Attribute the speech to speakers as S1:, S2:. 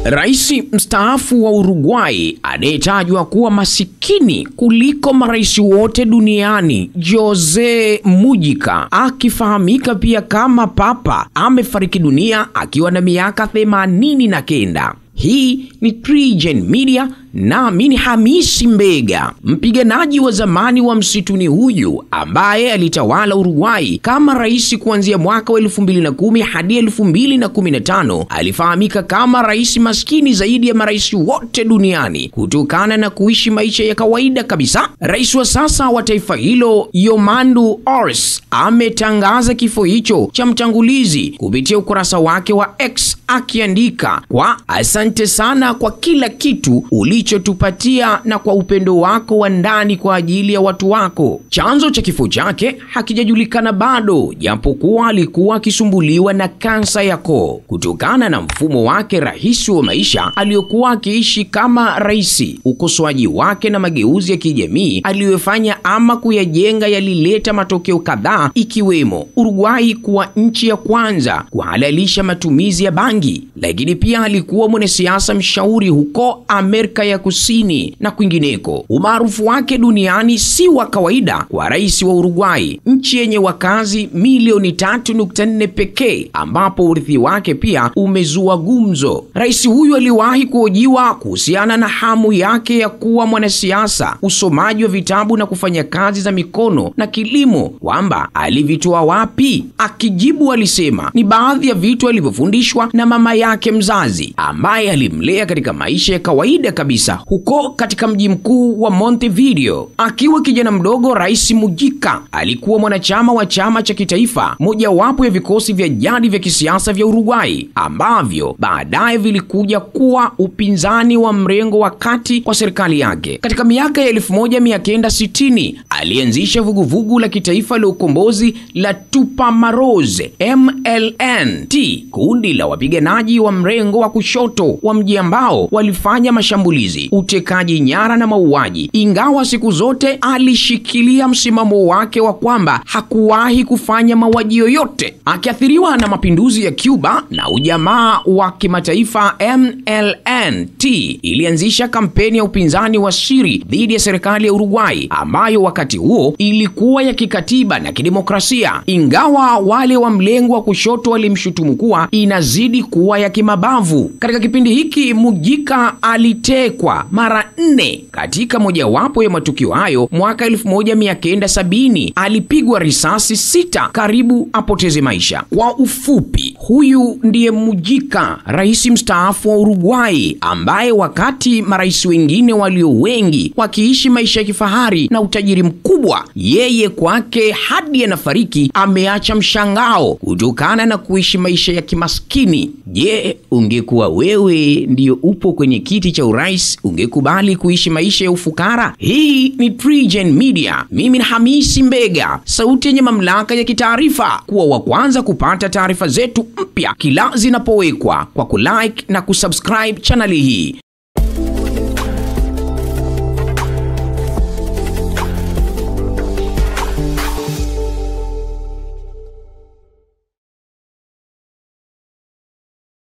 S1: Rais mstaafu wa Uruguay anayetajwa kuwa masikini kuliko marais wote duniani, Jose Mujica, akifahamika pia kama Papa, amefariki dunia akiwa na miaka 89. Hii ni TriGen Media na mimi Hamisi Mbega. Mpiganaji wa zamani wa msituni huyu ambaye alitawala Uruguay kama rais kuanzia mwaka wa 2010 hadi 2015 alifahamika kama rais maskini zaidi ya marais wote duniani kutokana na kuishi maisha ya kawaida kabisa. Rais wa sasa wa taifa hilo, Yomandú Oros, ametangaza kifo hicho cha mtangulizi kupitia ukurasa wake wa X akiandika kwa asante sana kwa kila kitu ulichotupatia na kwa upendo wako wa ndani kwa ajili ya watu wako. Chanzo cha kifo chake hakijajulikana bado, japokuwa alikuwa akisumbuliwa na kansa ya koo. Kutokana na mfumo wake rahisi wa maisha aliyokuwa akiishi kama rais, ukosoaji wake na mageuzi ya kijamii aliyofanya ama kuyajenga yalileta matokeo kadhaa, ikiwemo Uruguay kuwa nchi ya kwanza kuhalalisha matumizi ya bangi. Lakini pia alikuwa mwanasiasa mshauri huko Amerika ya Kusini na kwingineko. Umaarufu wake duniani si wa kawaida kwa rais wa Uruguay, nchi yenye wakazi milioni 3.4 pekee, ambapo urithi wake pia umezua gumzo. Rais huyu aliwahi kuhojiwa kuhusiana na hamu yake ya kuwa mwanasiasa, usomaji wa vitabu na kufanya kazi za mikono na kilimo, kwamba alivitoa wapi. Akijibu alisema ni baadhi ya vitu alivyofundishwa na mama yake mzazi ambaye alimlea katika maisha ya kawaida kabisa huko katika mji mkuu wa Montevideo. Akiwa kijana mdogo, Rais Mujica alikuwa mwanachama wa chama cha kitaifa, mojawapo ya vikosi vya jadi vya kisiasa vya Uruguay ambavyo baadaye vilikuja kuwa upinzani wa mrengo wa kati kwa serikali yake. Katika miaka ya 1960 alianzisha vuguvugu la kitaifa la ukombozi la Tupamaros MLNT, kundi la wapiganaji wa mrengo wa kushoto wa mji ambao walifanya mashambulizi, utekaji nyara na mauaji. Ingawa siku zote alishikilia msimamo wake wa kwamba hakuwahi kufanya mauaji yoyote. Akiathiriwa na mapinduzi ya Cuba na ujamaa wa kimataifa, MLNT ilianzisha kampeni ya upinzani wa siri dhidi ya serikali ya Uruguay ambayo wakati huo ilikuwa ya kikatiba na kidemokrasia, ingawa wale wa mlengo wa kushoto walimshutumu kuwa inazidi kuwa ya kimabavu. Katika kipindi hiki Mujica alitekwa mara 4. Katika mojawapo ya matukio hayo mwaka 1970 alipigwa risasi 6 karibu apoteze maisha. Kwa ufupi, huyu ndiye Mujica, rais mstaafu wa Uruguay, ambaye wakati marais wengine walio wengi wakiishi maisha ya kifahari na utajiri mkubwa, yeye kwake hadi anafariki ameacha mshangao kutokana na kuishi maisha ya kimaskini. Je, ungekuwa wewe ndio upo kwenye kiti cha urais, ungekubali kuishi maisha ya ufukara? Hii ni TriGen Media. Mimi ni Hamisi Mbega, sauti yenye mamlaka ya kitaarifa. Kuwa wa kwanza kupata taarifa zetu mpya kila zinapowekwa kwa kulike na kusubscribe channel hii.